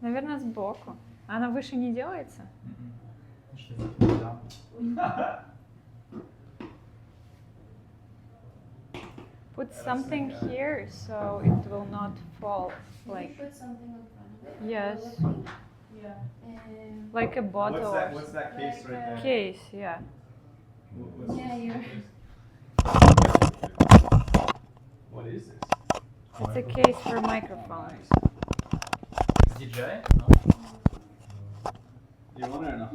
Наверное, сбоку. Она выше не делается? Put something here so it will not fall. Like put something in front of it. yes, Yeah. like a bottle. What's that case right there? Case, yeah. Yeah, you're. What is this? It's a case for microphones. DJI? No? You want it or no?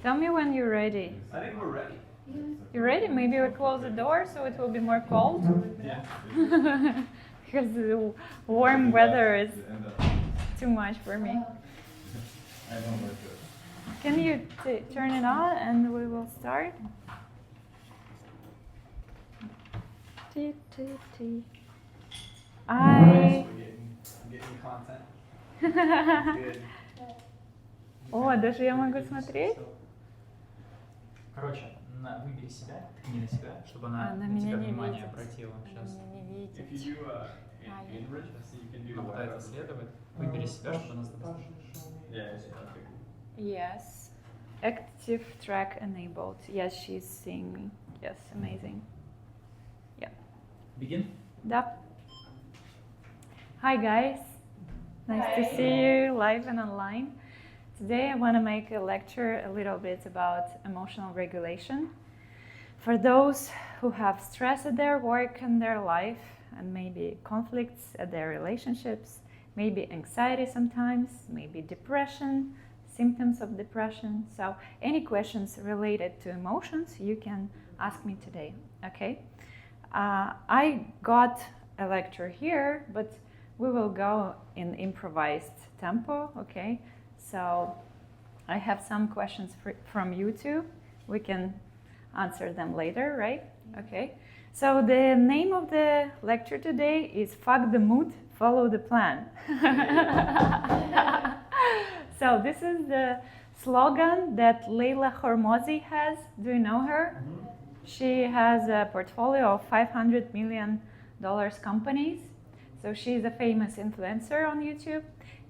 Tell me when you're ready. I think we're ready. You ready? Maybe we close the door so it will be more cold. Yeah. Because the warm weather is too much for me. I don't like it. Can you turn it on and we will start? I'm getting content. Good. О, даже я могу смотреть? Короче, выбери себя, ткни на себя, чтобы она Она на меня тебя не внимание видит. обратила. Сейчас. Она меня не If видит. you do inward, you can do Она пытается следовать. Выбери себя, чтобы она с тобой слышала. Yeah, okay. Yes. Active track enabled. Yes, she's seeing me. Yes, amazing. Begin. Да. Hi guys. Nice to see you live and online. Today I want to make a lecture a little bit about emotional regulation. For those who have stress at their work and their life, and maybe conflicts at their relationships, maybe anxiety sometimes, maybe depression, symptoms of depression. So any questions related to emotions, you can ask me today, okay? I got a lecture here, but we will go in improvised tempo, okay? So I have some questions from you too. We can answer them later, right? Okay. So the name of the lecture today is Fuck the Mood, Follow the Plan. So this is the slogan that Leila Hormozi has. Do you know her? Mm-hmm. She has a portfolio of $500 million companies. So she's a famous influencer on YouTube.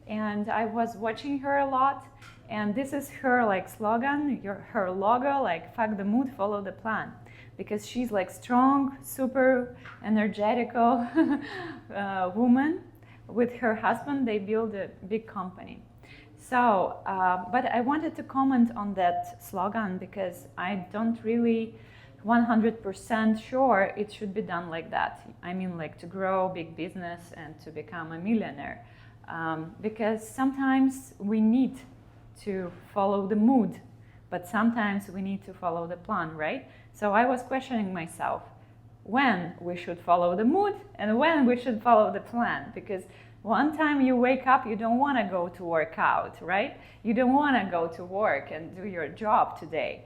And I was watching her a lot. And this is her like slogan, her logo, like fuck the mood, follow the plan. Because she's like strong, super energetical woman. With her husband, they build a big company. So, but I wanted to comment on that slogan because I don't really 100% sure it should be done like that. I mean, like to grow big business and to become a millionaire. Because sometimes we need to follow the mood, but sometimes we need to follow the plan, right? So I was questioning myself when we should follow the mood and when we should follow the plan. Because one time you wake up, you don't want to go to work out, right? You don't want to go to work and do your job today.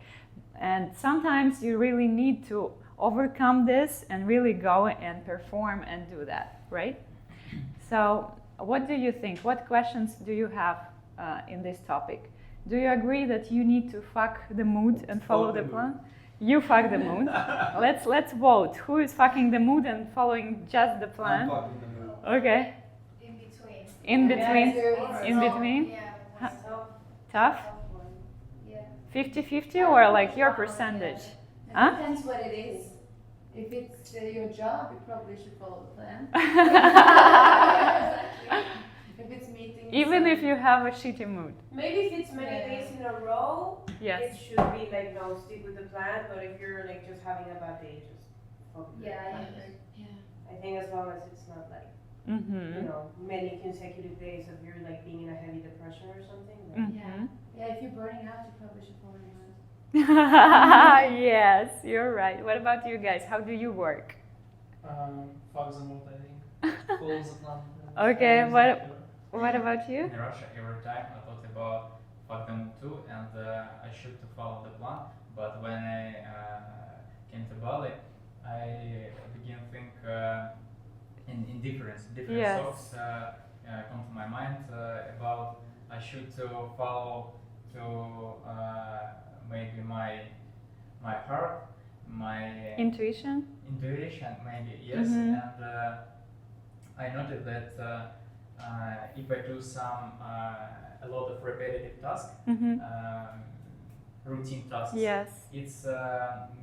And sometimes you really need to overcome this and really go and perform and do that, right? So what do you think? What questions do you have in this topic? Do you agree that you need to fuck the mood and follow the plan? You fuck the mood. Let's vote. Who is fucking the mood and following just the plan? I'm fucking the mood. Okay. In between. In between. Yeah, In between. Yeah. Tough. Yeah. 50-50 or like your percentage? It Huh? depends what it is. If it's your job, you probably should follow the plan. If it's meetings. Even if you have a shitty mood. Maybe if it's many days in a row, Yes. it should be like no, stick with the plan. But if you're like just having a bad day, just focus on the Yeah, plan. yeah. I think as long as it's not like Mm-hmm. you know many consecutive days of you're like being in a heavy depression or something. Then Mm-hmm. Yeah, if you're burning out, you probably should follow the plan. Yes, you're right. What about you guys? How do you work? Fuck the mood, I think. Follow the plan. Okay, Always what- secure. What about you? In Russia, every time I thought about fuck them too, and I should to follow the plan. But when I came to Bali, I began to think in different Yes. thoughts come to my mind about I should to follow to maybe my heart, my Intuition. intuition maybe, yes. Mhm. And I noted that if I do some a lot of repetitive tasks, Mhm. routine tasks, Yes, it's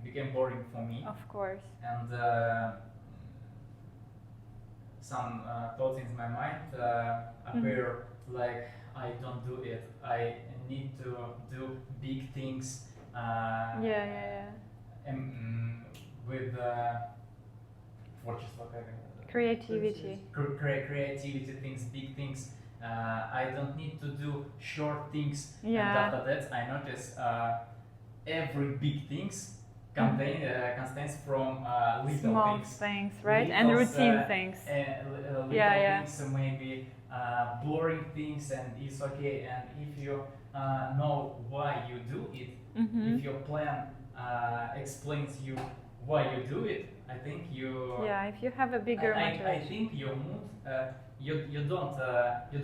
became boring for me. of course. And some thoughts in my mind appear like I don't do it. I need to do big things. Yeah. With творчество, Creativity. creativity things, big things. I don't need to do short things. Yeah. And after that, I notice every big things contains from little Small things. things, right? And Little, routine things. Little Yeah. things, maybe boring things, and it's okay. And if you know why you do it, Mhm. if your plan explains you why you do it, I think you. Yeah, if you have a bigger I motivation. think your mood. You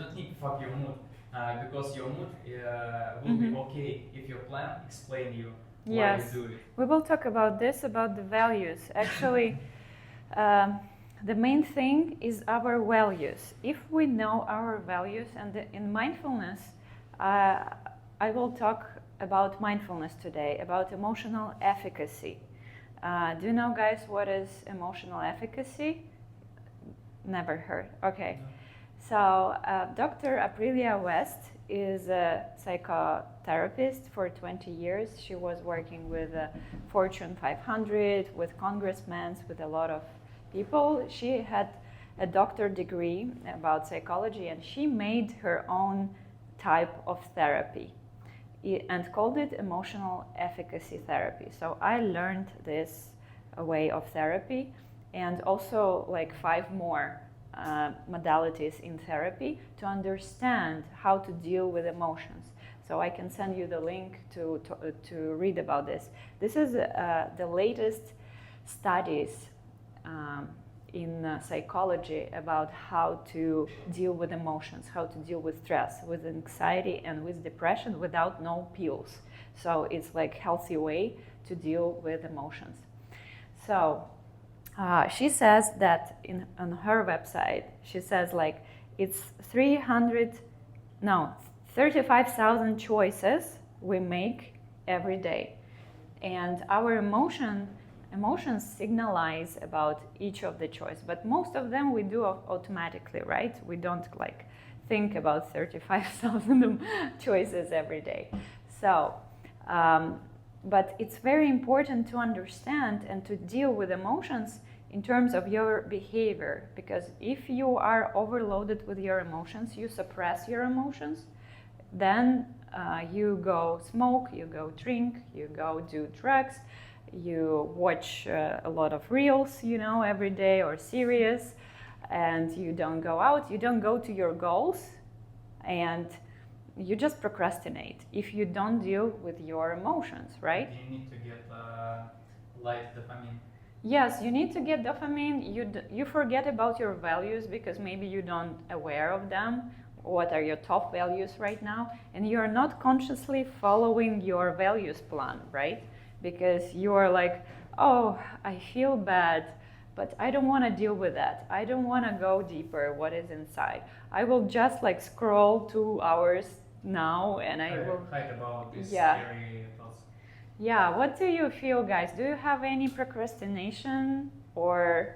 don't need to fuck your mood because your mood will be Mhm. okay if your plan explain you why Yes. you do it. We will talk about this, about the values. Actually, the main thing is our values. If we know our values, and in mindfulness, I will talk about mindfulness today, about emotional efficacy. Do you know, guys, what is emotional efficacy? Never heard. Okay. So, Dr. Aprilia West is a psychotherapist for 20 years. She was working with Fortune 500, with congressmen, with a lot of people. She had a doctor degree about psychology, and she made her own type of therapy and called it emotional efficacy therapy. So I learned this way of therapy, and also like 5 more modalities in therapy to understand how to deal with emotions. So I can send you the link to read about this. This is the latest studies in psychology about how to deal with emotions, how to deal with stress, with anxiety, and with depression without no pills. So it's like healthy way to deal with emotions. So she says that on her website, she says like it's 35,000 choices we make every day, and our emotions signalize about each of the choice, but most of them we do automatically, right? We don't like think about 35,000 choices every day. So but it's very important to understand and to deal with emotions in terms of your behavior, because if you are overloaded with your emotions, you suppress your emotions, then you go smoke, you go drink, you go do drugs, you watch a lot of reels, every day, or series, and you don't go out, you don't go to your goals, and you just procrastinate if you don't deal with your emotions, right? You need to get light dopamine. Yes, you need to get dopamine. You forget about your values because maybe you don't aware of them. What are your top values right now? And you're not consciously following your values plan, right? Because you are like, oh, I feel bad, but I don't want to deal with that. I don't want to go deeper what is inside. I will just like scroll 2 hours now, and I will hide about these Yeah. scary thoughts. Yeah, what do you feel, guys? Do you have any procrastination, or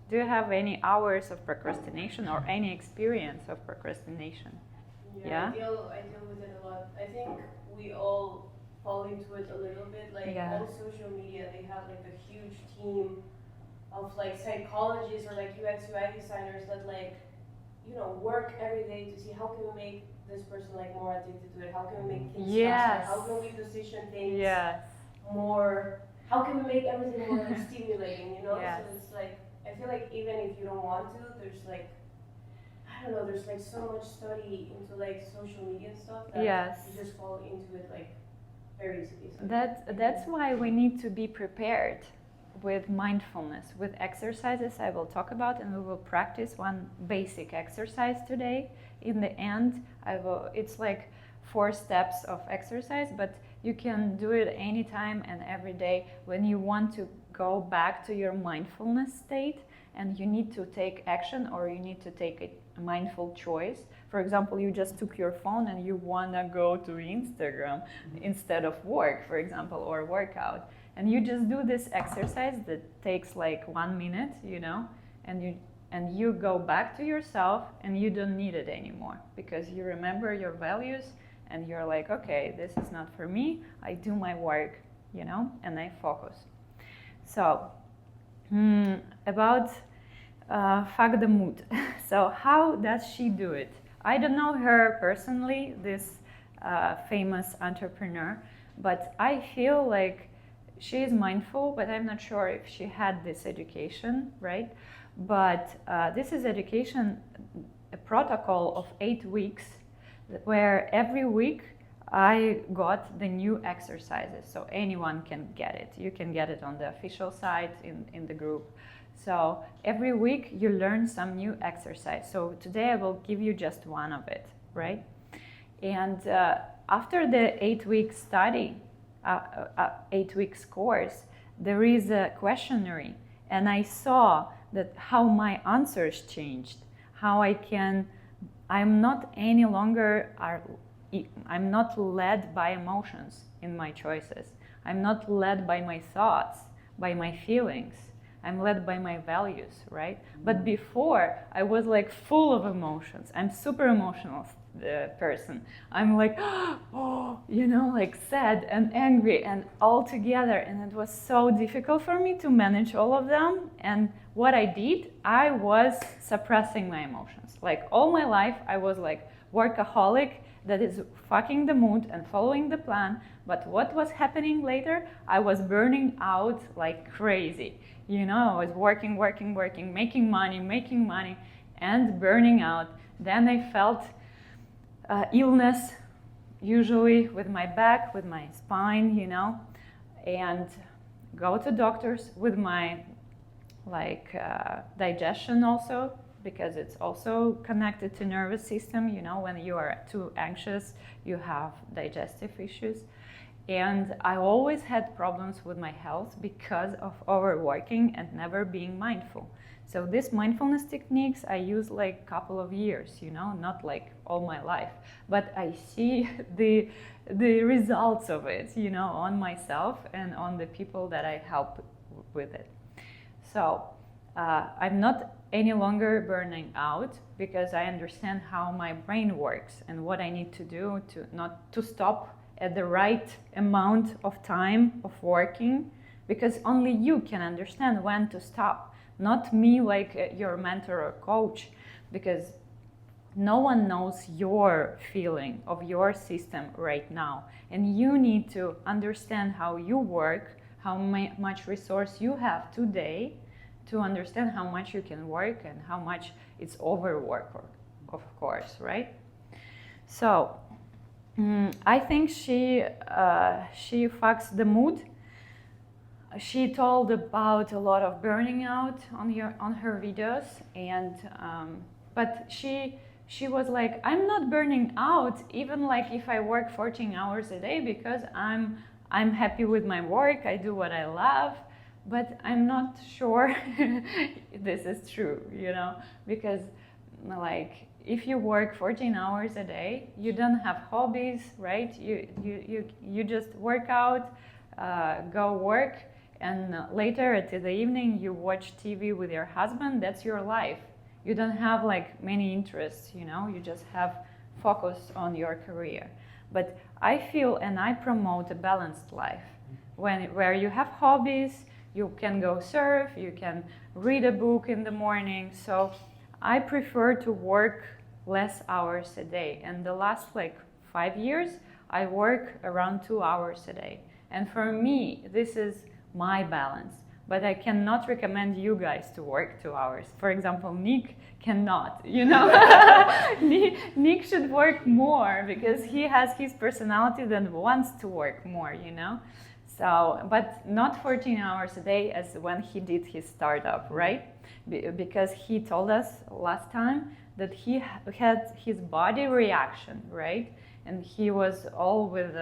do you have any hours of procrastination or any experience of procrastination? Yeah? I deal with it a lot. I think we all fall into it a little bit. Like Yeah. on social media, they have like a huge team of like psychologists or like UX UI designers that work every day to see how can we make this person like more addicted to it, how can we make things Yes. faster, how can we position things Yes. more, how can we make everything more like stimulating, Yes. So it's like I feel like even if you don't want to, there's like I don't know, there's like so much study into like social media and stuff that Yes. you just fall into it like very easily. So That's why we need to be prepared with mindfulness, with exercises I will talk about, and we will practice one basic exercise today. In the end, it's like 4 steps of exercise, but you can do it anytime and every day when you want to go back to your mindfulness state and you need to take action or you need to take a mindful choice. For example, you just took your phone and you want to go to Instagram instead of work, for example, or workout. And you just do this exercise that takes like 1 minute, and you go back to yourself and you don't need it anymore because you remember your values and you're like, okay, this is not for me. I do my work, and I focus. So, about fuck the mood. So how does she do it? I don't know her personally, this famous entrepreneur, but I feel like she is mindful, but I'm not sure if she had this education, right? But this is education, a protocol of 8 weeks, where every week I got the new exercises, so anyone can get it. You can get it on the official site in the group. So every week you learn some new exercise. So today I will give you just one of it, right? And after the 8-week study, 8 weeks course, there is a questionnaire, and I saw that how my answers changed, how I'm not any longer, I'm not led by emotions in my choices. I'm not led by my thoughts, by my feelings. I'm led by my values, right? But before, I was like full of emotions. I'm super emotional person. I'm like, like sad and angry and all together. And it was so difficult for me to manage all of them. And what I did, I was suppressing my emotions. Like all my life, I was like workaholic that is fucking the mood and following the plan. But what was happening later? I was burning out like crazy. I was working, making money, and burning out. Then I felt illness, usually with my back, with my spine, and go to doctors with my digestion also, because it's also connected to nervous system. When you are too anxious, you have digestive issues. And I always had problems with my health because of overworking and never being mindful. So these mindfulness techniques I use like a couple of years, not like all my life. But I see the results of it, on myself and on the people that I help with it. So I'm not any longer burning out because I understand how my brain works and what I need to do to stop at the right amount of time of working, because only you can understand when to stop, not me like your mentor or coach, because no one knows your feeling of your system right now. And you need to understand how you work, how much resource you have today to understand how much you can work and how much it's overwork, of course, right? So, I think she fucks the mood. She told about a lot of burning out on her videos, and but she was like, I'm not burning out even like if I work 14 hours a day because I'm happy with my work. I do what I love, but I'm not sure this is true, because like, if you work 14 hours a day, you don't have hobbies, right? You just work out, go work, and later at the evening you watch TV with your husband. That's your life. You don't have like many interests, you just have focus on your career. But I feel and I promote a balanced life where you have hobbies, you can go surf, you can read a book in the morning. So I prefer to work less hours a day. And the last 5 years, I work around 2 hours a day. And for me, this is my balance. but I cannot recommend you guys to work 2 hours. For example, Nick cannot, you know. Nick should work more because he has his personality that wants to work more, you know. So, but not 14 hours a day as when he did his startup, right? Because he told us last time that he had his body reaction, right? And he was all with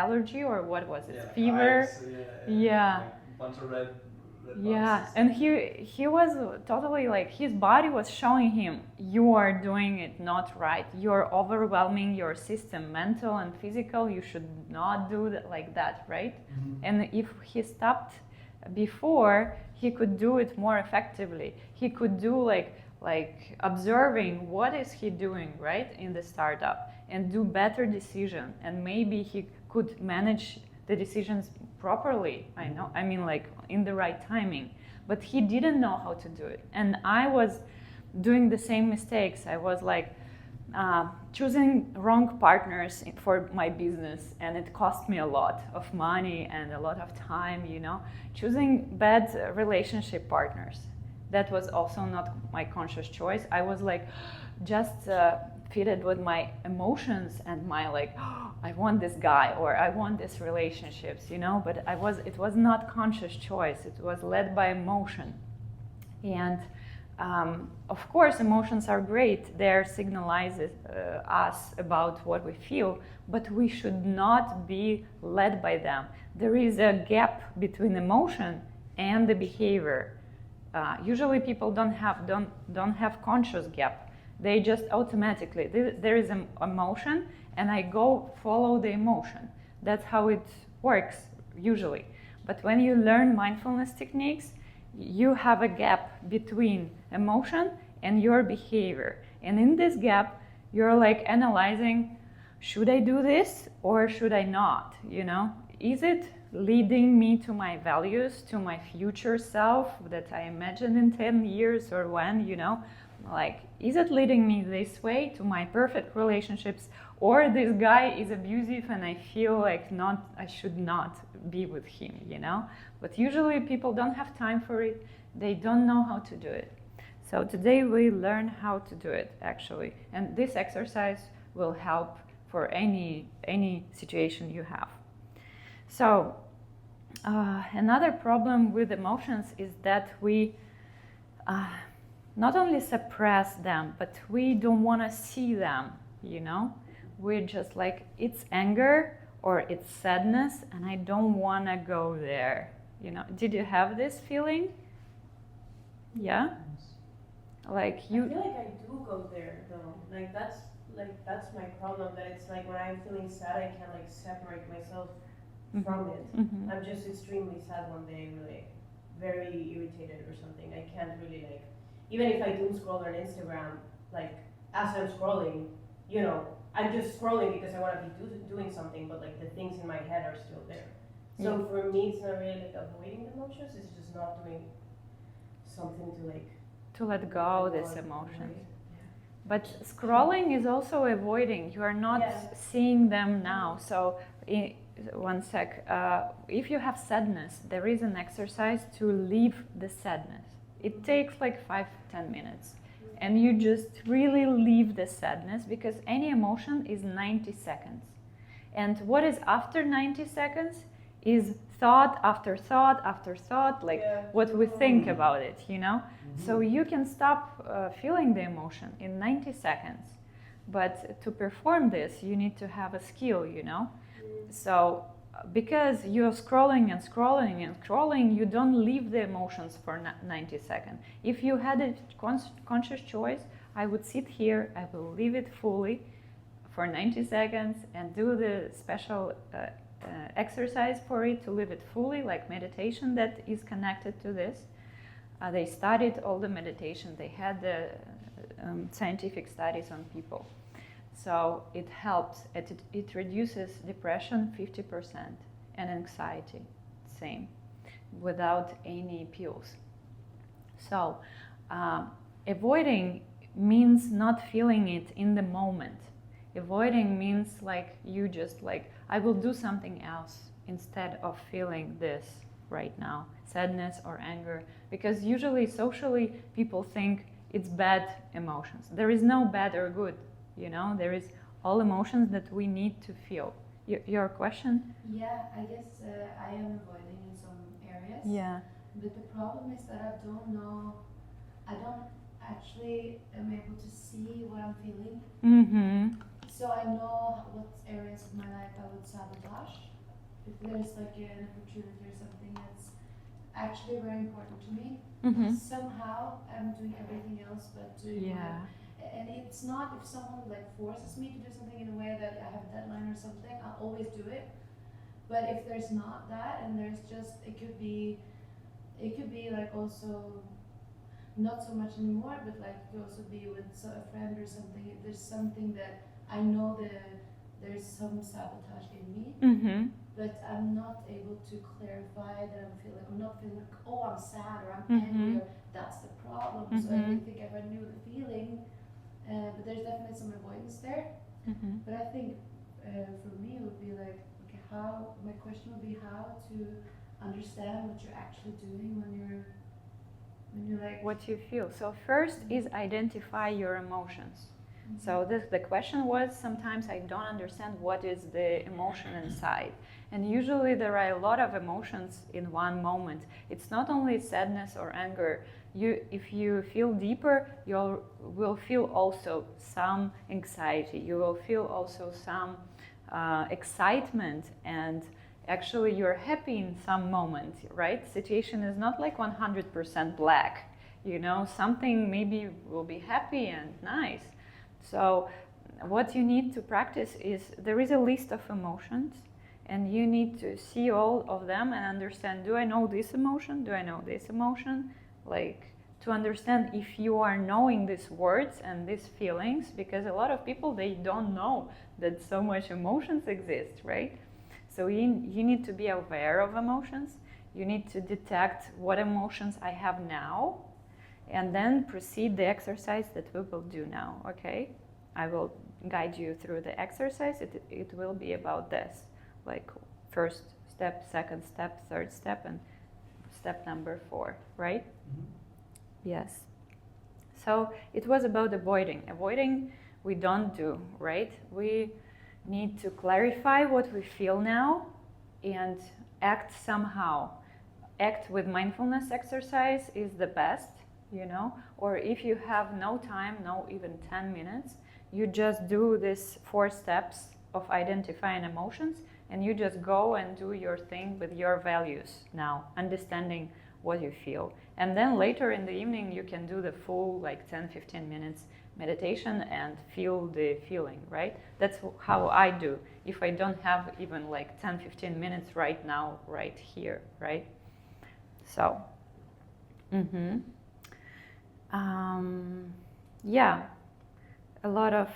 allergy, or what was it? Yeah, Fever. eyes, Yeah. like a bunch of red Yeah, boxes. and he was totally like, his body was showing him, you are doing it not right. You're overwhelming your system, mental and physical. You should not do that like that, right? And if he stopped before, he could do it more effectively. He could do like observing what is he doing, right, in the startup, and do better decision, and maybe he could manage the decisions properly. I mean, like in the right timing, but he didn't know how to do it. And I was doing the same mistakes. I was like choosing wrong partners for my business, and it cost me a lot of money and a lot of time, you know. Choosing bad relationship partners, that was also not my conscious choice. I was like just fitted with my emotions and my like, oh, I want this guy, or I want this relationships, you know. But it was not conscious choice. It was led by emotion. And of course, emotions are great. They're signalizes us about what we feel, but we should not be led by them. There is a gap between emotion and the behavior. Usually, people don't have conscious gap. They just automatically, there is an emotion, and I go follow the emotion. That's how it works usually. But when you learn mindfulness techniques, you have a gap between emotion and your behavior. And in this gap, you're like analyzing, should I do this or should I not? You know, is it leading me to my values, to my future self that I imagine in 10 years or when, you know? Like, is it leading me this way to my perfect relationships, or this guy is abusive and I feel like I should not be with him, you know? But usually people don't have time for it. They don't know how to do it. So today we learn how to do it, actually. And this exercise will help for any situation you have. So another problem with emotions is that we not only suppress them, but we don't want to see them, you know? We're just like, it's anger or it's sadness, and I don't want to go there, you know? Did you have this feeling? Yeah? Like you... I feel like I do go there, though. Like, that's my problem, that it's like when I'm feeling sad, I can't, like, separate myself from it. Mm-hmm. I'm just extremely sad one day, really, very irritated or something. I can't really, like, even if I doom scroll on Instagram, like, as I'm scrolling, you know, I'm just scrolling because I want to be doing something, but, like, the things in my head are still there. So for me, it's not really, like, avoiding the emotions, it's just not doing something to, like... To let go of these emotions. But scrolling is also avoiding. You are not seeing them now. So, one sec. If you have sadness, there is an exercise to leave the sadness. It takes like 5-10 minutes. And you just really leave the sadness, because any emotion is 90 seconds. And what is after 90 seconds is thought after thought after thought, like what we think about it, you know? So you can stop feeling the emotion in 90 seconds. But to perform this, you need to have a skill, you know? So because you're scrolling and scrolling and scrolling, you don't leave the emotions for 90 seconds. If you had a conscious choice, I would sit here, I will leave it fully for 90 seconds and do the special exercise for it to live it fully, like meditation that is connected to this. They studied all the meditation. They had the scientific studies on people. So it helps. It reduces depression 50% and anxiety, same, without any pills. So avoiding means not feeling it in the moment. Avoiding means like you just like, I will do something else instead of feeling this, right now, sadness or anger, because usually socially people think it's bad emotions. There is no bad or good, you know, there is all emotions that we need to feel. Your question? Yeah, I guess I am avoiding in some areas. Yeah. But the problem is that I don't actually am able to see what I'm feeling. Mm-hmm. So I know what areas of my life I would sabotage. If there's like an opportunity or something that's actually very important to me, Mm-hmm. somehow I'm doing everything else but doing Yeah. and it's not if someone like forces me to do something in a way that I have a deadline or something, I'll always do it. But if there's not that and there's just it could be like also not so much anymore, but like it could also be with a friend or something. If there's something that I know that there's some sabotage in me, Mm-hmm. but I'm not able to clarify that I'm not feeling like, oh, I'm sad or I'm Mhm. angry or that's the problem. So I Mhm. really think if I knew the feeling, but there's definitely some avoidance there. Mm-hmm. But I think for me it would be like, okay, my question would be how to understand what you're actually doing when you're like. What you feel. So first is identify your emotions. So the question was, sometimes I don't understand what is the emotion inside. And usually there are a lot of emotions in one moment. It's not only sadness or anger. If you feel deeper, you will feel also some anxiety. You will feel also some excitement, and actually you're happy in some moment, right? Situation is not like 100% black. You know, something maybe will be happy and nice. So what you need to practice is, there is a list of emotions and you need to see all of them and understand, do I know this emotion? Do I know this emotion? Like, to understand if you are knowing these words and these feelings, because a lot of people, they don't know that so much emotions exist, right? So you need to be aware of emotions. You need to detect what emotions I have now, and then proceed the exercise that we will do now, okay? I will guide you through the exercise. It will be about this, like first step, second step, third step, and step number 4, right? Mm-hmm. Yes. So it was about avoiding. Avoiding we don't do, right? We need to clarify what we feel now and act somehow. Act with mindfulness exercise is the best, you know, or if you have no time, no even 10 minutes, you just do this 4 steps of identifying emotions, and you just go and do your thing with your values now, understanding what you feel. And then later in the evening, you can do the full like 10-15 minutes meditation and feel the feeling, right? That's how I do. If I don't have even like 10-15 minutes right now, right here, right? So, yeah, a lot of,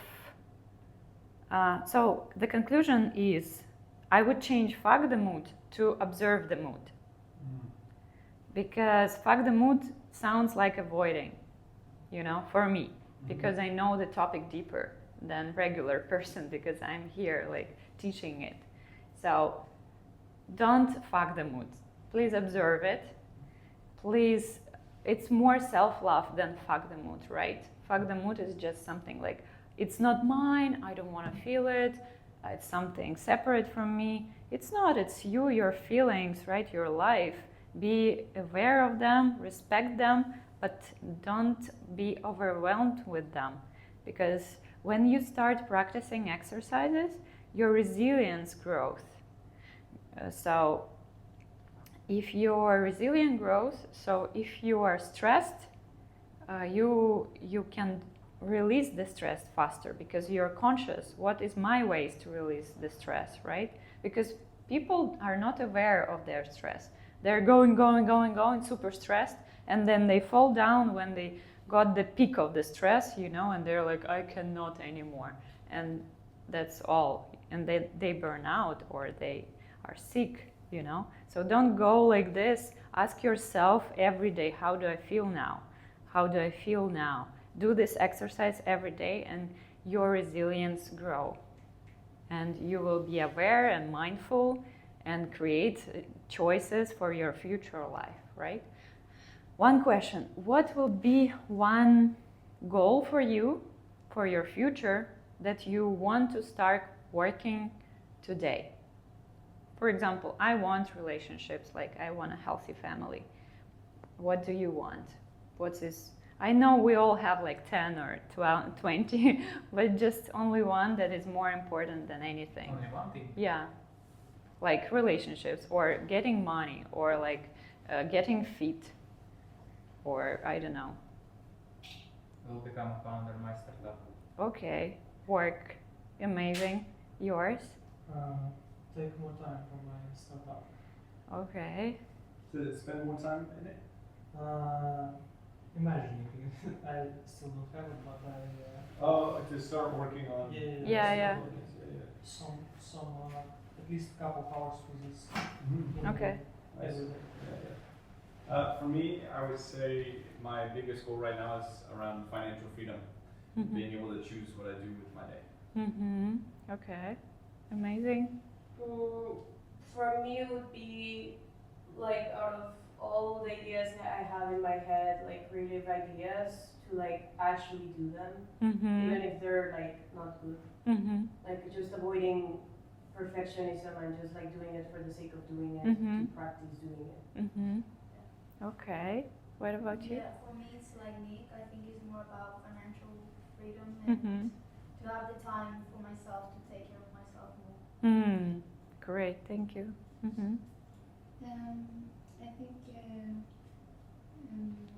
so the conclusion is, I would change fuck the mood to observe the mood. Because fuck the mood sounds like avoiding, you know, for me, because I know the topic deeper than regular person, because I'm here like teaching it. So don't fuck the mood. Please observe it. Please, it's more self-love than fuck the mood, right? Fuck the mood is just something like, it's not mine, I don't want to feel it, it's something separate from me. It's not, it's you, your feelings, right? Your life. Be aware of them, respect them, but don't be overwhelmed with them. Because when you start practicing exercises, your resilience grows. So if your resilience grows, so if you are stressed, you can release the stress faster, because you're conscious, what is my ways to release the stress, right? Because people are not aware of their stress. They're going, super stressed, and then they fall down when they got the peak of the stress, you know, and they're like, I cannot anymore. And that's all. And they burn out, or they are sick, you know. So don't go like this. Ask yourself every day, how do I feel now? How do I feel now? Do this exercise every day, and your resilience grow. And you will be aware and mindful, and create choices for your future life, right? One question, what will be one goal for you, for your future, that you want to start working today? For example, I want relationships, like I want a healthy family. What do you want? What's this? I know we all have like 10 or 12, 20, but just only one that is more important than anything. Only one thing. Yeah, like relationships or getting money or like getting fit or I don't know. Will become a founder of my startup. Okay, work, amazing. Yours? Take more time for my startup. Okay. To spend more time in it? Imagining, I still don't have it, but I Oh, to start working on. Yeah. some at least a couple hours for this. Okay. Nice. Every day. For me, I would say my biggest goal right now is around financial freedom, being able to choose what I do with my day. Mm-hmm. Okay. Amazing. For me, it would be like out of all the ideas that I have in my head, like creative ideas, to like actually do them, Mm-hmm. even if they're like not good. Mm-hmm. Like just avoiding perfectionism and just like doing it for the sake of doing it, Mhm. to practice doing it. Mm-hmm. Okay. What about you? Yeah, for me it's like Nick. I think it's more about financial freedom and Mm-hmm. to have the time for myself to take care of myself more. Mm. Great. Thank you. Mm-hmm. I think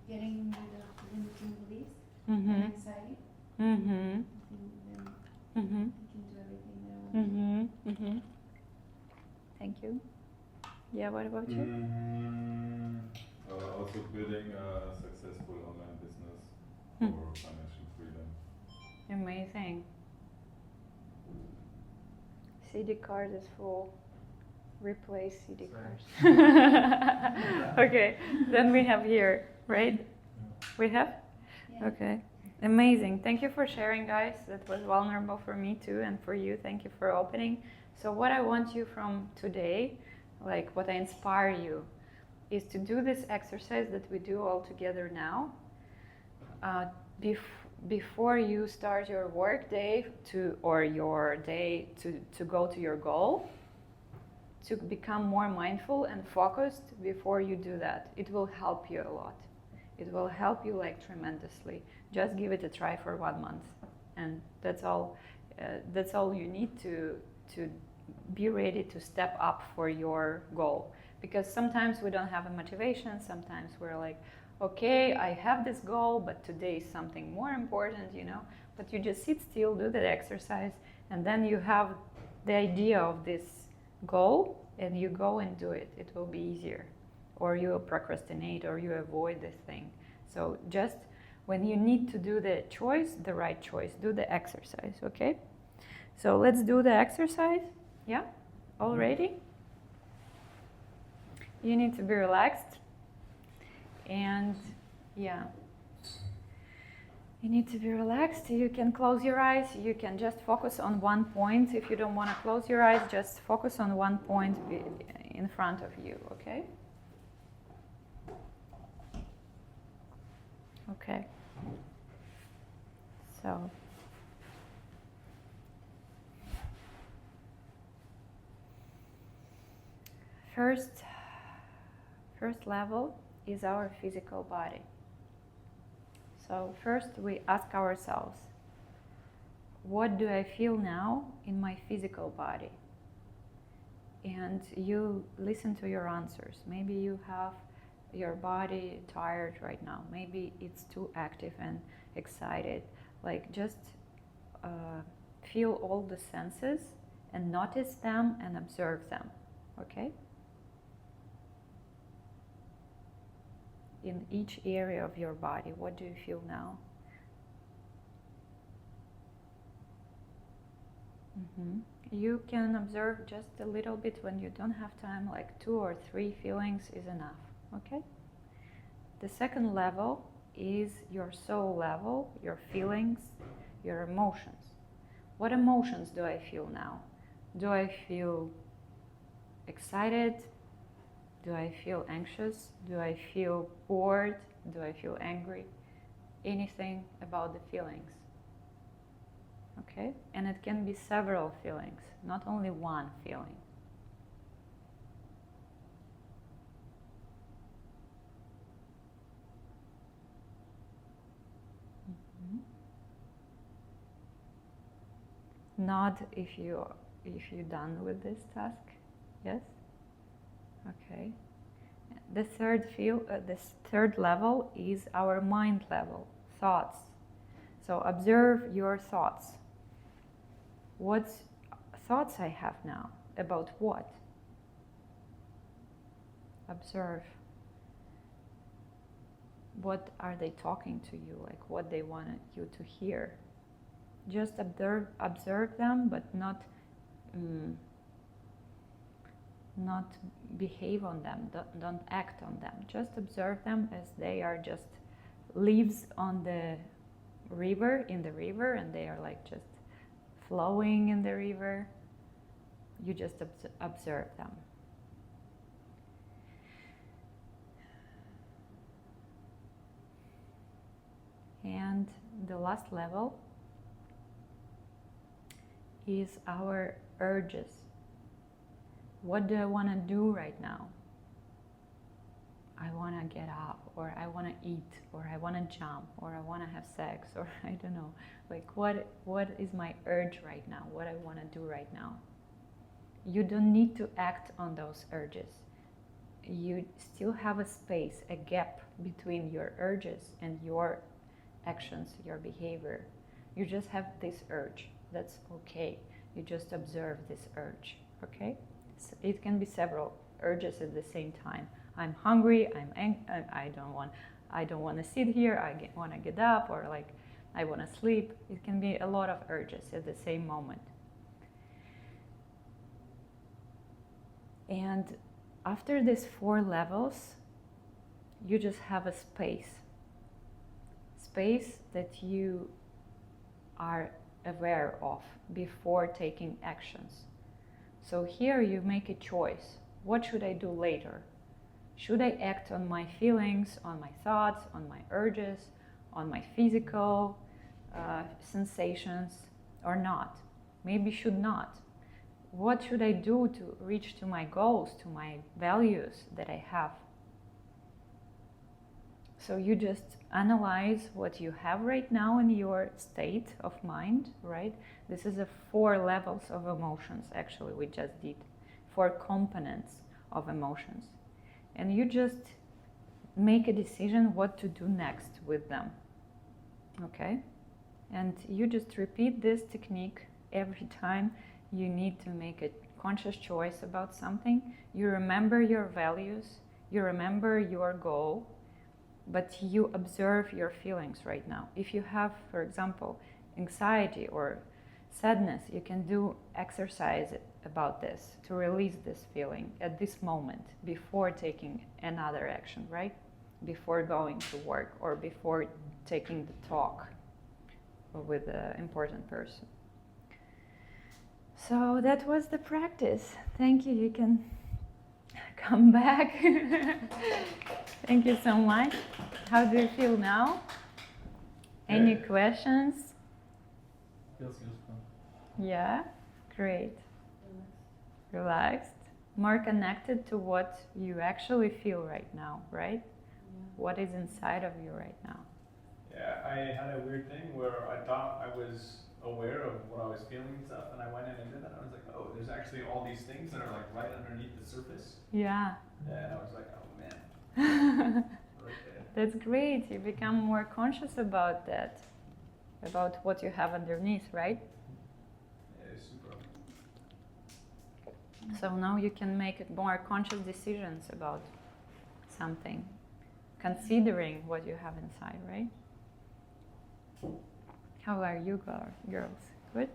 getting rid of limiting beliefs Mm-hmm. and anxiety. Mm-hmm. I think then Mm-hmm. I can do everything that I want to do. Mm-hmm. Mm-hmm. Thank you. Yeah, what about you? Also building a successful online business Hmm. for financial freedom. Amazing. CD card is full. Replace CD Sorry. cards. Okay, then we have here, right? We have? Yeah. Okay. Amazing. Thank you for sharing, guys. That was vulnerable for me too, and for you. Thank you for opening. So what I want you from today, like what I inspire you, is to do this exercise that we do all together now. Before you start your work day or your day to go to your goal, to become more mindful and focused before you do that. It will help you a lot. It will help you like tremendously. Just give it a try for 1 month, and that's all. That's all you need to be ready to step up for your goal. Because sometimes we don't have a motivation. Sometimes we're like, okay, I have this goal, but today is something more important, you know. But you just sit still, do the exercise, and then you have the idea of this goal, and you go and do it. It will be easier. Or you procrastinate, or you avoid this thing. So just when you need to do the choice, the right choice, do the exercise, okay? So let's do the exercise. Yeah? All ready? You need to be relaxed. And yeah. You need to be relaxed. You can close your eyes. You can just focus on one point. If you don't want to close your eyes, just focus on one point in front of you, okay? Okay. So first level is our physical body. So first we ask ourselves, what do I feel now in my physical body? And you listen to your answers. Maybe you have your body tired right now. Maybe it's too active and excited. Like just feel all the senses and notice them and observe them, okay? In each area of your body, what do you feel now? You can observe just a little bit when you don't have time, like 2 or 3 feelings is enough, okay? The second level is your soul level, your feelings, your emotions. What emotions do I feel now? Do I feel excited? Do I feel anxious? Do I feel bored? Do I feel angry? Anything about the feelings. Okay? And it can be several feelings, not only one feeling. Nod if you're done with this task. Yes? Okay. The this third level is our mind level, thoughts. So observe your thoughts. What thoughts I have now? About what? Observe. What are they talking to you? Like what they wanted you to hear. Just observe them, but not behave on them. Don't act on them. Just observe them as they are just leaves on the river, in the river, and they are like just flowing in the river. You just observe them. And the last level is our urges. What do I want to do right now? I want to get up, or I want to eat, or I want to jump, or I want to have sex, or I don't know. Like what is my urge right now? What I want to do right now? You don't need to act on those urges. You still have a space, a gap between your urges and your actions, your behavior. You just have this urge. That's okay. You just observe this urge, okay? So it can be several urges at the same time. I'm hungry, I don't want to sit here, I want to get up, or like I want to sleep. It can be a lot of urges at the same moment. And after these 4 levels, you just have a space that you are aware of before taking actions. So here you make a choice. What should I do later? Should I act on my feelings, on my thoughts, on my urges, on my physical sensations, or not? Maybe should not. What should I do to reach to my goals, to my values that I have? So you just analyze what you have right now in your state of mind, right? This is the 4 levels of emotions, actually, we just did. 4 components of emotions. And you just make a decision what to do next with them, okay? And you just repeat this technique every time you need to make a conscious choice about something. You remember your values, you remember your goal, but you observe your feelings right now. If you have, for example, anxiety or sadness, you can do exercise about this to release this feeling at this moment before taking another action, right? Before going to work or before taking the talk with an important person. So that was the practice. Thank you. You can come back. Thank you so much. How do you feel now? Any questions? Feels useful. Yeah, great. Relaxed. More connected to what you actually feel right now, right? What is inside of you right now? Yeah, I had a weird thing where I thought I was aware of what I was feeling and stuff, and I went in and did that. I was like, oh, there's actually all these things that are like right underneath the surface. Yeah. And I was like, oh man. Okay. That's great. You become more conscious about that, about what you have underneath, right? Yeah, it's super. So now you can make more conscious decisions about something, considering what you have inside, right? How are you girls? Good?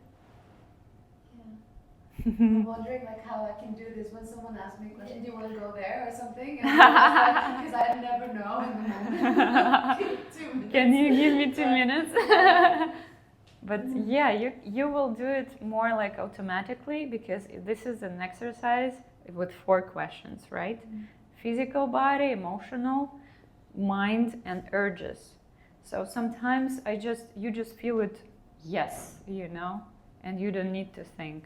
Yeah. I'm wondering like how I can do this when someone asks me a question, do you want to go there or something? Because I never know in the moment. 2 minutes. Can you give me 2 minutes? But yeah, you will do it more like automatically, because this is an exercise with 4 questions, right? Physical body, emotional, mind, and urges. So sometimes you just feel it, yes, you know, and you don't need to think.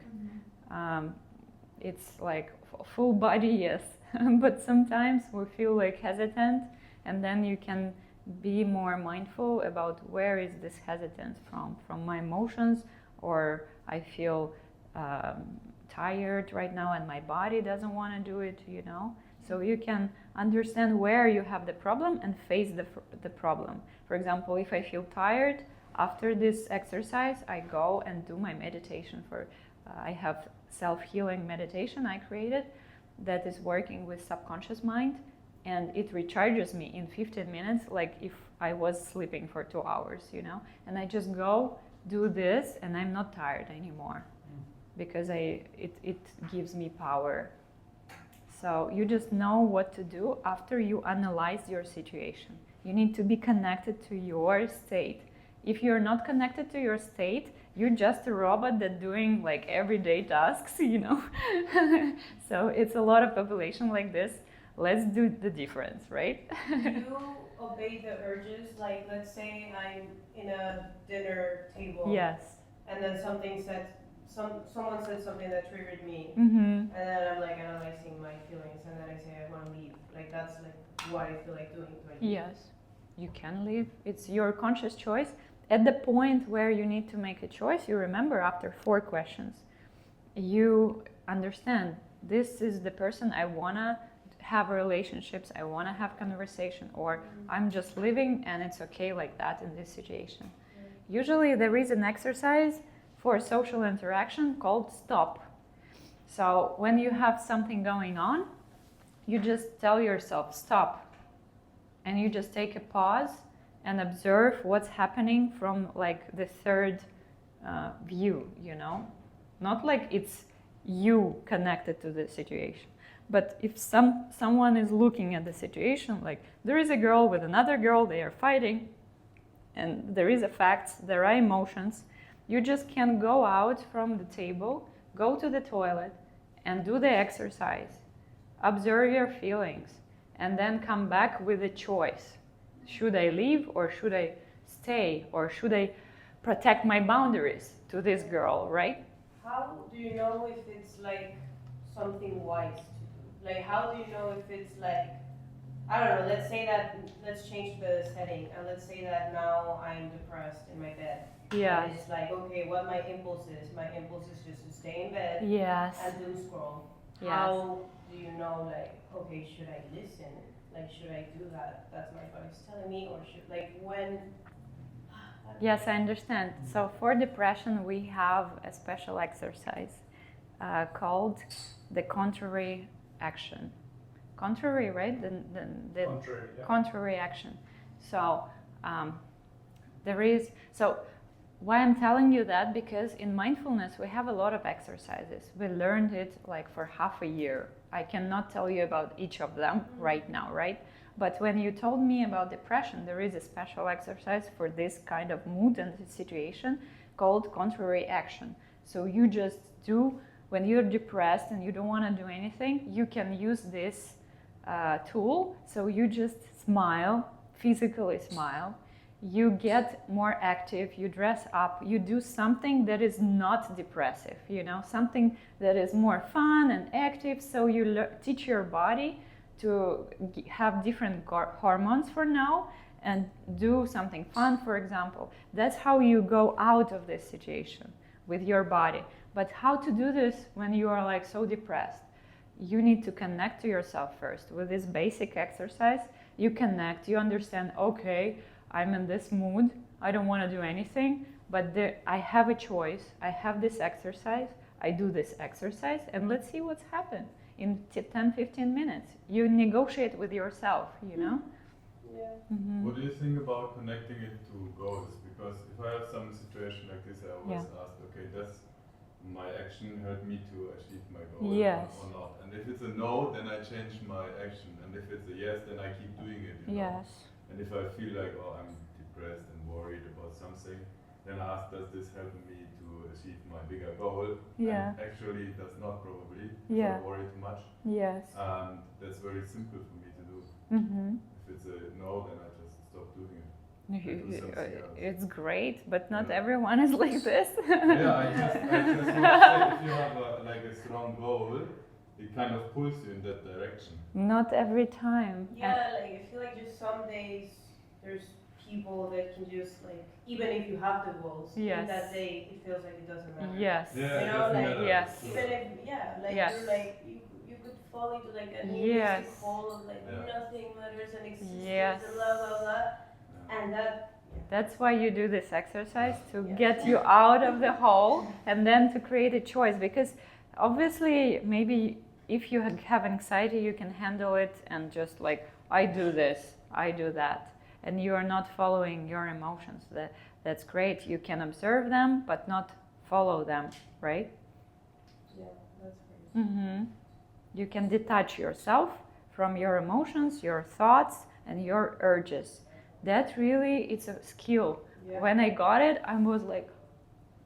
It's like full body, yes, but sometimes we feel like hesitant, and then you can be more mindful about where is this hesitance from my emotions, or I feel tired right now and my body doesn't want to do it, you know. So you can understand where you have the problem and face the problem. For example, if I feel tired after this exercise, I go and do my meditation. I have self-healing meditation I created that is working with subconscious mind, and it recharges me in 15 minutes, like if I was sleeping for 2 hours, you know. And I just go do this, and I'm not tired anymore because it gives me power. So you just know what to do after you analyze your situation. You need to be connected to your state. If you're not connected to your state, you're just a robot that's doing like everyday tasks, you know. So it's a lot of population like this. Let's do the difference, right? Do you obey the urges? Like, let's say I'm in a dinner table. Yes. And then someone said something that triggered me. Mm-hmm. And then I'm like analyzing my feelings, and then I say I want to leave. Like, that's like what I feel like doing. Yes, you can leave. It's your conscious choice. At the point where you need to make a choice, you remember after 4 questions, you understand this is the person I wanna have relationships, I wanna have conversation, or I'm just living and it's okay like that in this situation. Usually there is an exercise for social interaction called stop. So when you have something going on, you just tell yourself stop, and you just take a pause and observe what's happening from like the third view, you know? Not like it's you connected to the situation, but if someone is looking at the situation, like there is a girl with another girl, they are fighting, and there is a fact, there are emotions, you just can go out from the table, go to the toilet, and do the exercise. Observe your feelings, and then come back with a choice. Should I leave, or should I stay, or should I protect my boundaries to this girl, right? How do you know if it's like something wise to do? Like, how do you know if it's like, I don't know, let's change the setting, and let's say that now I'm depressed in my bed. Yes. And it's like, okay, what my impulse is just to stay in bed Yes. and doom scroll. Yes. How do you know, like, okay, should I listen? Like, should I do that? That's my body's telling me, or should, like, when? Yes, I understand. So for depression, we have a special exercise called the contrary action. Contrary, right? The Contrary, yeah. contrary action. So why I'm telling you that, because in mindfulness we have a lot of exercises. We learned it like for half a year. I cannot tell you about each of them right now, right? But when you told me about depression, there is a special exercise for this kind of mood and situation called contrary action. So you just do, when you're depressed and you don't want to do anything, you can use this tool. So you just smile, physically smile, you get more active, you dress up, you do something that is not depressive, you know, something that is more fun and active. So you teach your body to have different hormones for now and do something fun, for example. That's how you go out of this situation with your body. But how to do this when you are like so depressed? You need to connect to yourself first. With this basic exercise, you connect, you understand, okay, I'm in this mood, I don't want to do anything, but I have a choice, I have this exercise, I do this exercise, and let's see what's happened. In 10-15 minutes, you negotiate with yourself, you know? Yeah. Mm-hmm. What do you think about connecting it to goals? Because if I have some situation like this, I always ask, okay, does my action help me to achieve my goal or not? And if it's a no, then I change my action. And if it's a yes, then I keep doing it. You know? Yes. And if I feel like, oh, I'm depressed and worried about something, then ask, does this help me to achieve my bigger goal? Yeah. And actually it does not probably, Yeah. if I worry too much. Yes. And that's very simple for me to do. Mm-hmm. If it's a no, then I just stop doing it. I do something else. It's great, but not Yeah. everyone is like this. Yeah, I just want to say, if you have a strong goal, it kind of pulls you in that direction. Not every time. Yeah, like I feel like just some days there's people that can just like, even if you have the goals, Yes. in that day it feels like it doesn't matter. Yes. Yeah, You know, like, yes. Even if, like Yes. you're like, you could fall into like a Yes. nihilistic hole of like Yeah. nothing matters and existence Yes. and blah blah blah, and That's why you do this exercise, to Yeah. get you out of the hole and then to create a choice. Because obviously, maybe if you have anxiety, you can handle it and just like, I do this, I do that. And you are not following your emotions. That's great. You can observe them, but not follow them, right? yeah, that's great. Mm-hmm. You can detach yourself from your emotions, your thoughts, and your urges. That really, it's a skill. Yeah. When I got it, I was like,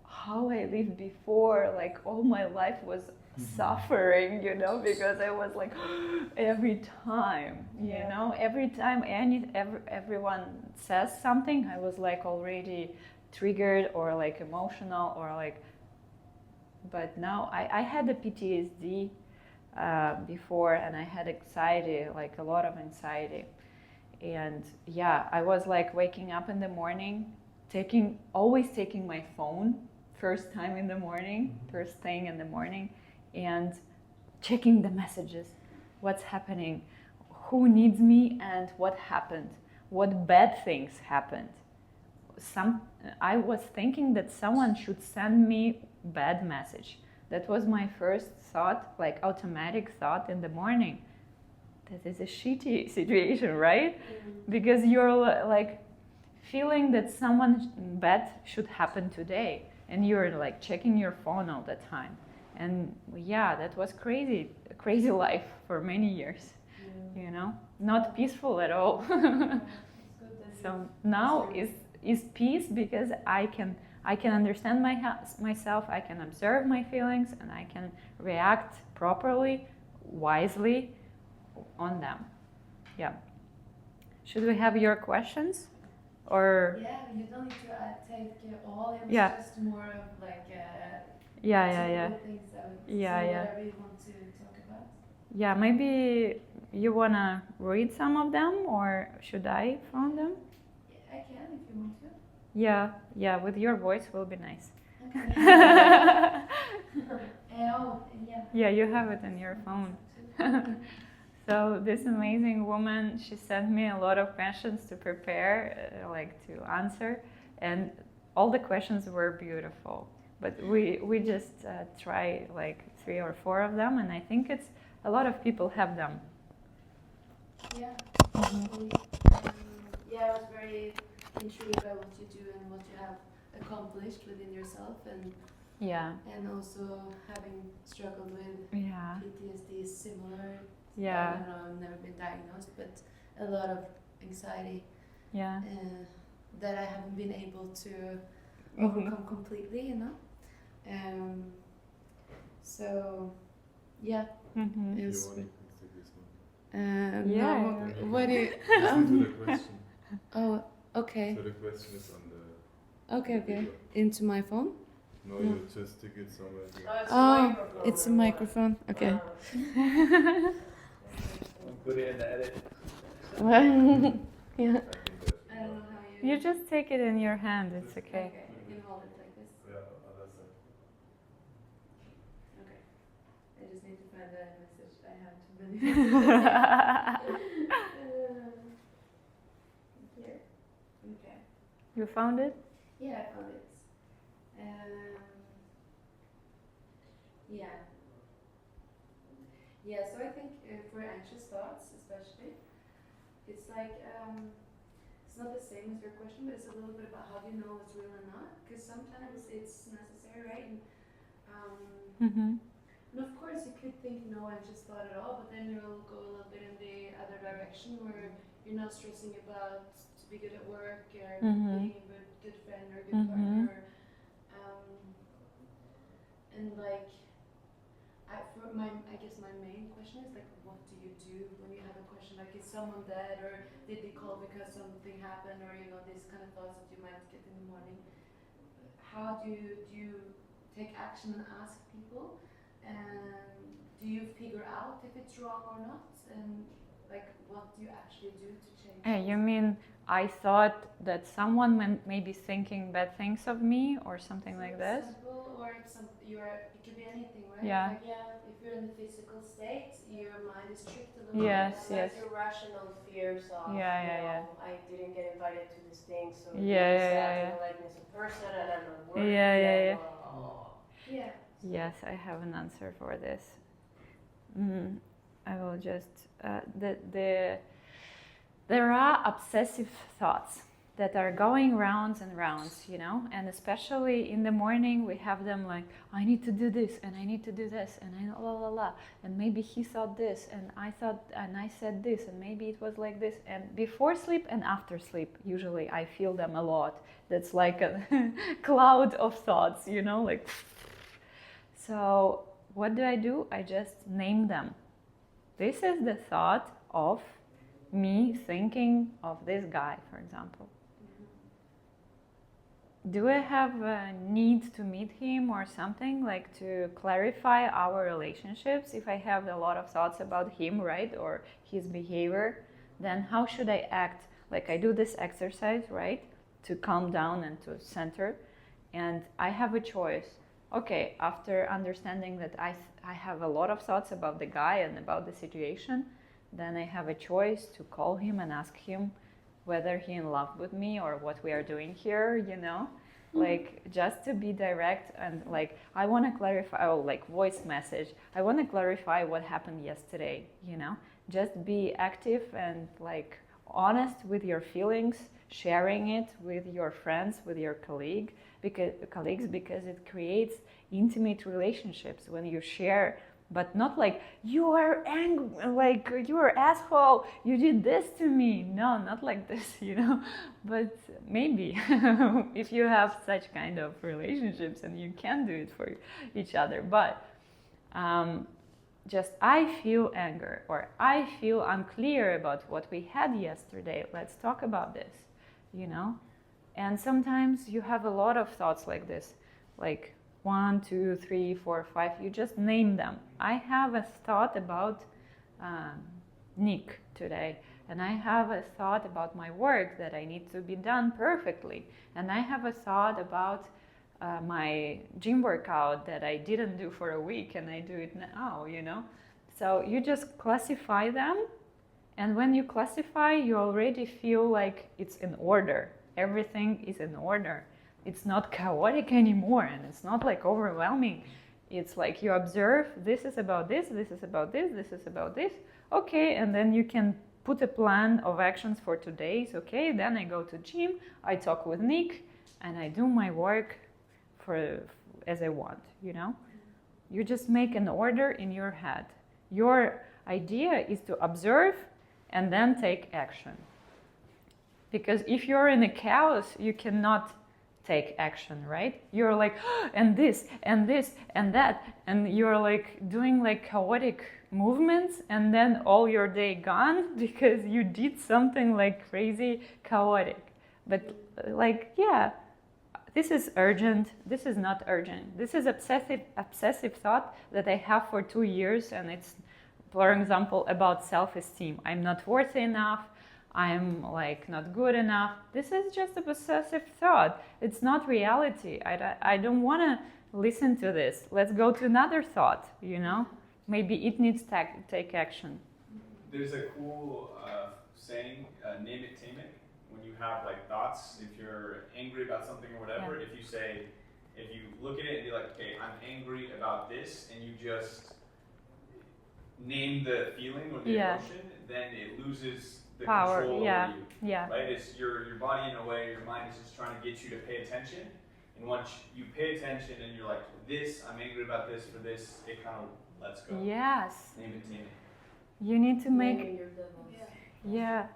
how I lived before, like all my life was suffering, because I was like, every time, every time everyone says something, I was like already triggered or like emotional or like, but now I had a PTSD before, and I had anxiety, like a lot of anxiety. And yeah, I was like waking up in the morning, always taking my phone first thing in the morning, and checking the messages, what's happening, who needs me, and what happened, what bad things happened. I was thinking that someone should send me bad message. That was my first thought, like automatic thought in the morning. That is a shitty situation, right? Because you're like feeling that someone bad should happen today, and you're like checking your phone all the time. And yeah, that was crazy life for many years, not peaceful at all. So now is peace, because I can understand myself, I can observe my feelings, and I can react properly, wisely on them. Yeah. Should we have your questions? Or Yeah, you don't need to take all. It was Yeah. just more of like yeah. typical things that would Yeah, yeah. whatever you want to talk about. Yeah, maybe you wanna read some of them, or should I find them? Yeah, I can if you want to. Yeah, with your voice will be nice. Okay. Yeah. Yeah, you have it in your phone. So this amazing woman, she sent me a lot of questions to prepare, to answer, and all the questions were beautiful. But we just try like 3 or 4 of them, and I think a lot of people have them. Yeah. Hopefully. Yeah, I was very intrigued by what you do and what you have accomplished within yourself, and Yeah, also having struggled with yeah, PTSD is similar. I yeah, don't know, I've never been diagnosed, but a lot of anxiety yeah. that I haven't been able to overcome completely, So, yeah. Mm-hmm. You It's, want to take this one? Yeah. no, what do you... Listen to the question. Oh, okay. So the question is on the Okay. video. Into my phone? No, you just stick it somewhere here. Oh, It's a microphone. Okay. I'll put it in the edit. Yeah. I think I don't that's know how You just take it in your hand, it's okay. Okay, you can hold it like this. Yeah, other side. Okay. I just need to find the message. I have too many. Here. Okay. You found it? Yeah, I found it. Yeah. Yeah, so I think for anxious thoughts, especially, it's like, it's not the same as your question, but it's a little bit about how do you know what's real or not? Because sometimes it's necessary, right? Mm-hmm. And of course, you could think no anxious thought at all, but then you'll go a little bit in the other direction where you're not stressing about be good at work or Mhm. being a good friend or a good partner. And like, I guess my main question is like, what do you do when you have a question like, is someone dead, or did they call because something happened, or you know, these kind of thoughts that you might get in the morning. How do you take action and ask people, and do you figure out if it's wrong or not, and like, what do you actually do to change it? You mean I thought that someone may be thinking bad things of me or something like this? Simple, or if it could be anything, right? Yeah. Like, if you're in the physical state, your mind is tricked a little Yes, bit. It's yes. like irrational fears of, Yeah, you yeah, know, yeah. I didn't get invited to this thing, so Yeah, it yeah, means that yeah, I yeah. don't like me as a person and I'm not worthy. Yeah, yeah, and yeah. blah, blah, blah. Yeah. Yes, I have an answer for this. I will just there are obsessive thoughts that are going rounds and rounds, you know, and especially in the morning we have them like, I need to do this and I need to do this and I la la la, and maybe he thought this and I thought and I said this and maybe it was like this, and before sleep and after sleep usually I feel them a lot. That's like a cloud of thoughts, you know, like. So what do? I just name them. This is the thought of me thinking of this guy, for example. Do I have a need to meet him or something, like to clarify our relationships? If I have a lot of thoughts about him, right, or his behavior, then how should I act? Like I do this exercise, right, to calm down and to center, and I have a choice. Okay, after understanding that I have a lot of thoughts about the guy and about the situation, then I have a choice to call him and ask him whether he in love with me or what we are doing here, you know, like just to be direct and like, I want to clarify, or like voice message, I want to clarify what happened yesterday, you know, just be active and like honest with your feelings, sharing it with your friends, with your colleagues, because it creates intimate relationships when you share. But not like, you are angry, like, you are asshole, you did this to me. No, not like this, you know. But maybe if you have such kind of relationships and you can do it for each other. But just, I feel anger, or I feel unclear about what we had yesterday. Let's talk about this, you know. And sometimes you have a lot of thoughts like this, like 1, 2, 3, 4, 5, you just name them. I have a thought about Nick today, and I have a thought about my work that I need to be done perfectly, and I have a thought about my gym workout that I didn't do for a week and I do it now, you know. So you just classify them, and when you classify, you already feel like it's in order. Everything is in order. It's not chaotic anymore, and it's not like overwhelming. It's like you observe, this is about this, this is about this, this is about this. Okay, and then you can put a plan of actions for today's. Okay, then I go to gym, I talk with Nick, and I do my work as I want, you know? You just make an order in your head. Your idea is to observe and then take action. Because if you're in a chaos, you cannot take action, right? You're like, and this, and this, and that, and you're like doing like chaotic movements, and then all your day gone because you did something like crazy chaotic. But like, yeah, this is urgent, this is not urgent. This is obsessive thought that I have for 2 years, and it's, for example, about self-esteem. I'm not worthy enough, I'm like not good enough. This is just a possessive thought. It's not reality. I don't want to listen to this. Let's go to another thought, you know? Maybe it needs to take action. There's a cool saying, name it, tame it. When you have like thoughts, if you're angry about something or whatever, Yeah. if you look at it and be like, okay, I'm angry about this, and you just name the feeling or the emotion, then it loses the power, control yeah, over you. yeah. Right? It's your body in a way, your mind is just trying to get you to pay attention. And once you pay attention and you're like, this, I'm angry about this for this, it kind of lets go. Yes. Name it, tame it. You need to make, Naming your devils. yeah.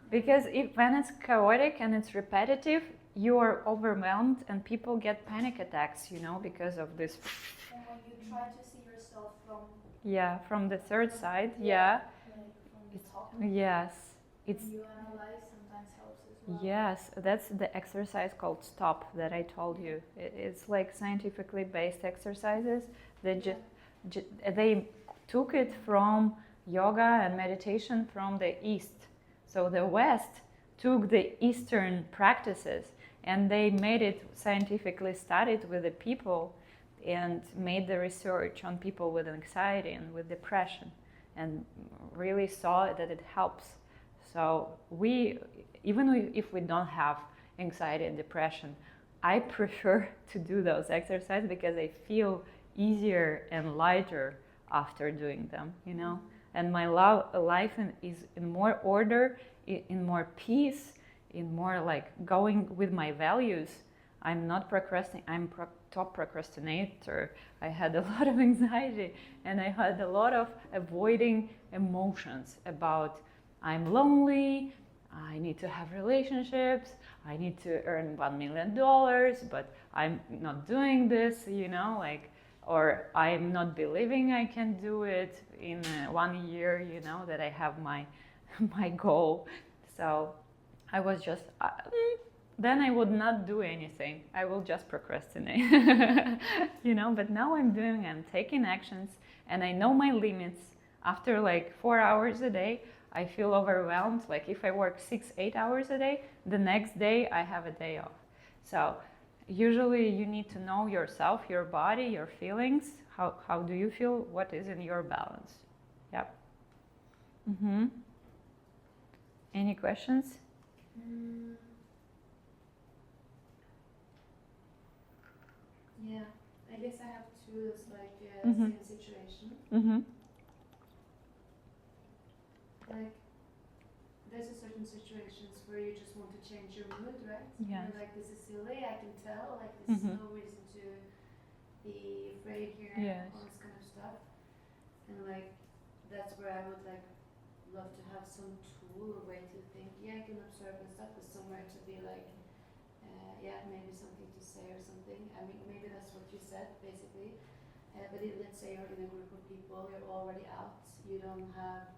Because when it's chaotic and it's repetitive, you are overwhelmed and people get panic attacks, you know, because of this. And when you try to see yourself from From the third side, yeah. like from the top, Yes, it's when you analyze, sometimes helps as well. yes. That's the exercise called stop that I told you. It's like scientifically based exercises. They took it from yoga and meditation from the East. So the West took the Eastern practices and they made it scientifically studied with the people and made the research on people with anxiety and with depression and really saw that it helps. So even if we don't have anxiety and depression, I prefer to do those exercises because I feel easier and lighter after doing them, you know. And my life is in more order, in more peace, in more like going with my values. I'm not procrastinating. I'm top procrastinator. I had a lot of anxiety and I had a lot of avoiding emotions about I'm lonely, I need to have relationships, I need to earn $1 million, but I'm not doing this, you know, like, or I'm not believing I can do it in 1 year, you know, that I have my goal. So I was just, then I would not do anything. I will just procrastinate, you know, but now I'm taking actions and I know my limits. After like 4 hours a day, I feel overwhelmed. Like if I work 6-8 hours a day, the next day I have a day off. So usually you need to know yourself, your body, your feelings. How do you feel? What is in your balance? Yep. Mm-hmm. Any questions? Yeah, I guess I have two. It's like Mhm. same situation. Mm-hmm. Like there's a certain situations where you just want to change your mood, right? Yes. You're like, this is silly. I can tell. Like there's Mhm. no reason to be afraid here. Yes. All this kind of stuff. And like that's where I would like love to have some tool, a way to think. Yeah, I can observe and stuff, but somewhere to be like, maybe something to say or something. I mean, maybe that's what you said basically. But let's say you're in a group of people, you're already out, you don't have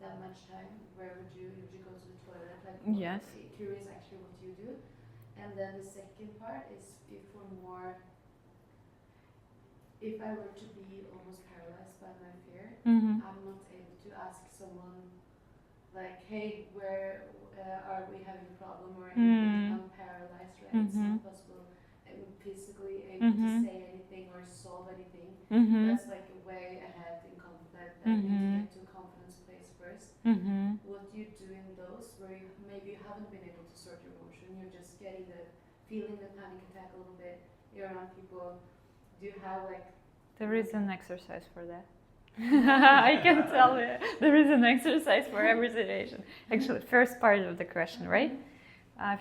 that much time. Where would you go to the toilet? Like, Yes. Curious actually what you do. And then the second part is if I were to be almost paralyzed by my fear, Mm-hmm. I'm not able to ask someone like, hey, where are we having a problem or anything? I'm paralyzed, right? It's not possible. I'm physically able to say anything or solve anything. Mm-hmm. That's like a way ahead in confidence. I need to get to a confidence place first. Mm-hmm. What do you do in those where maybe you haven't been able to sort your emotion? You're just feeling the panic attack a little bit. You're around people. Do you have like? There is an exercise for that. I can tell you. There is an exercise for every situation. Actually, first part of the question, right?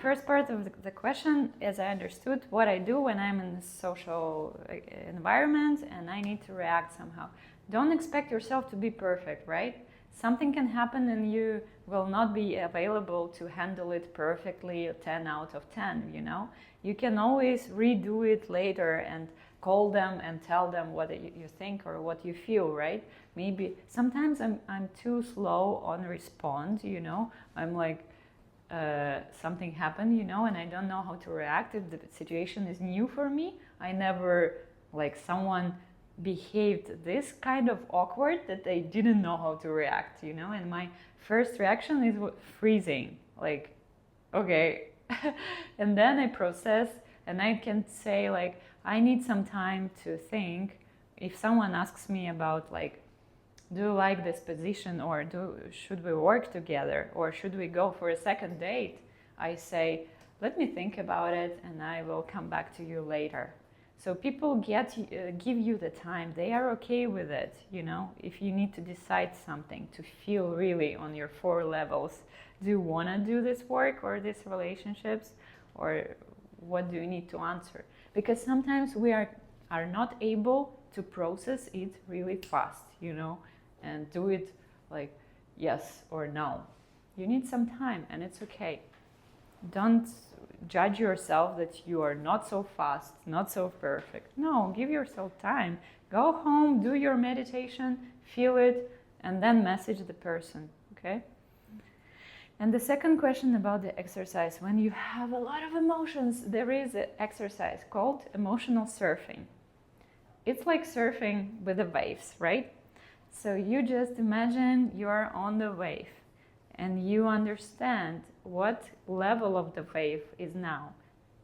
First part of the question, as I understood, what I do when I'm in a social environment and I need to react somehow. Don't expect yourself to be perfect, right? Something can happen and you will not be available to handle it perfectly, 10 out of 10, you know? You can always redo it later and call them and tell them what you think or what you feel, right? Maybe sometimes I'm too slow on respond, you know? I'm like, something happened, you know, and I don't know how to react. If the situation is new for me, I never, like someone behaved this kind of awkward that they didn't know how to react, you know, and my first reaction is freezing, like, okay. And then I process and I can say like, I need some time to think. If someone asks me about like, do you like this position or should we work together or should we go for a second date? I say, let me think about it and I will come back to you later. So people give you the time. They are okay with it, you know. If you need to decide something, to feel really on your 4 levels, do you want to do this work or these relationships, or what do you need to answer? Because sometimes we are not able to process it really fast, you know, and do it like yes or no. You need some time, and it's okay. Don't judge yourself that you are not so fast, not so perfect. No, give yourself time. Go home, do your meditation, feel it, and then message the person, okay? And the second question about the exercise, when you have a lot of emotions, there is an exercise called emotional surfing. It's like surfing with the waves, right? So you just imagine you're on the wave and you understand what level of the wave is now.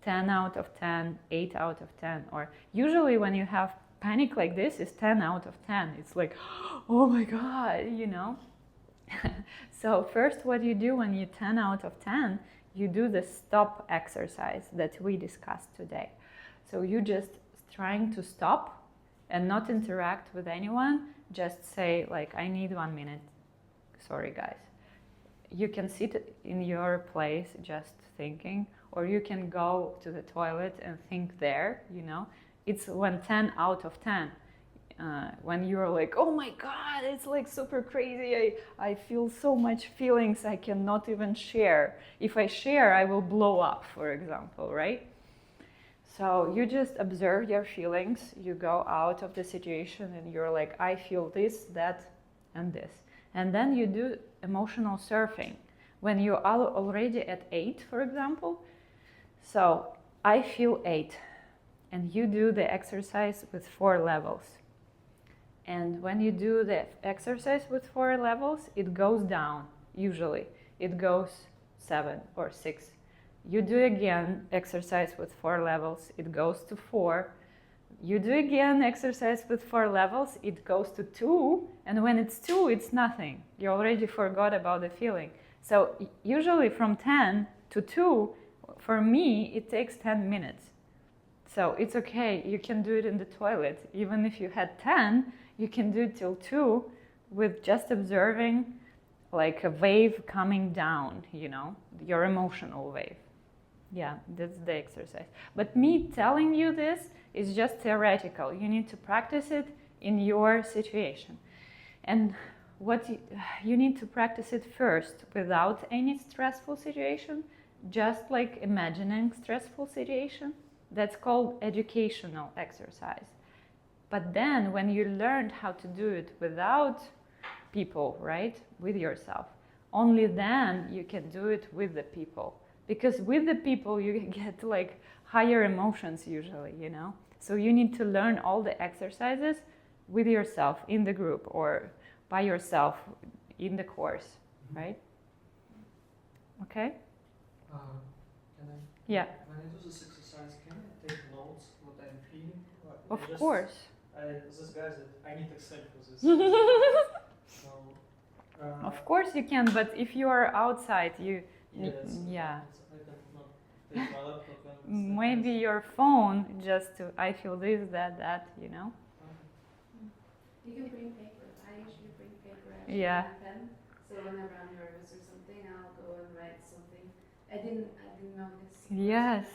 10 out of 10, 8 out of 10, or usually when you have panic like this, it's 10 out of 10. It's like, oh my God, you know? So first what you do when you're 10 out of 10, you do the stop exercise that we discussed today. So you just trying to stop and not interact with anyone, just say like, I need 1 minute. Sorry guys. You can sit in your place just thinking, or you can go to the toilet and think there, you know. It's when 10 out of 10. When you're like, oh my God, it's like super crazy. I feel so much feelings I cannot even share. If I share, I will blow up, for example, right? So you just observe your feelings. You go out of the situation and you're like, I feel this, that, and this. And then you do emotional surfing. When you are already at 8, for example, so I feel 8. And you do the exercise with 4 levels. And when you do the exercise with 4 levels, it goes down, usually. It goes 7 or 6. You do again exercise with 4 levels, it goes to 4. You do again exercise with 4 levels, it goes to 2. And when it's 2, it's nothing. You already forgot about the feeling. So usually from 10 to 2, for me, it takes 10 minutes. So it's okay, you can do it in the toilet. Even if you had 10, you can do it till 2 with just observing like a wave coming down, you know, your emotional wave. Yeah, that's the exercise. But me telling you this is just theoretical. You need to practice it in your situation. And what you need to practice it first without any stressful situation, just like imagining stressful situation. That's called educational exercise. But then when you learned how to do it without people, right, with yourself, only then you can do it with the people. Because with the people you get like higher emotions usually, you know. So you need to learn all the exercises with yourself in the group or by yourself in the course, right? Okay? Can I? Yeah. When I do this exercise, can I take notes what I'm feeling? Of course. This guy said I need Excel for this. So. Of course you can, but if you are outside, you. Yes. Yeah. I cannot take my laptop and. Maybe your phone just to, I feel this, that, you know? You can bring paper. I usually bring paper and Yeah. a pen. So whenever I'm nervous or something, I'll go and write something. I didn't know this. Yes.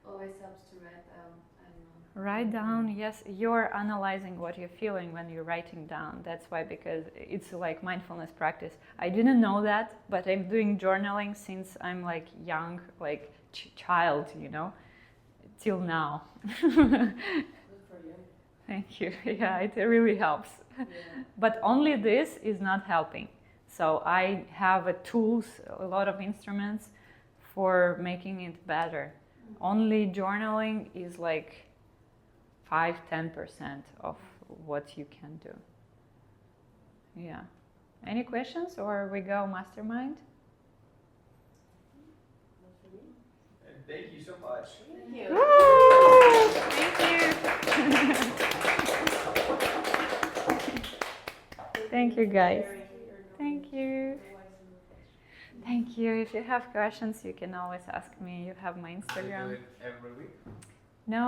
Always helps to write down. I don't know. Write down, yes, you're analyzing what you're feeling when you're writing down. That's why, because it's like mindfulness practice. I didn't know that, but I'm doing journaling since I'm like young, like child, you know, till now. Good for you. Thank you. Yeah, it really helps. Yeah. But only this is not helping. So I have tools, a lot of instruments for making it better. Only journaling is like 5-10% of what you can do. Yeah. Any questions or we go mastermind? Not for me. And thank you so much. Thank you. Woo! Thank you. Thank you, guys. Thank you. Thank you. If you have questions, you can always ask me. You have my Instagram. Do it every week. No.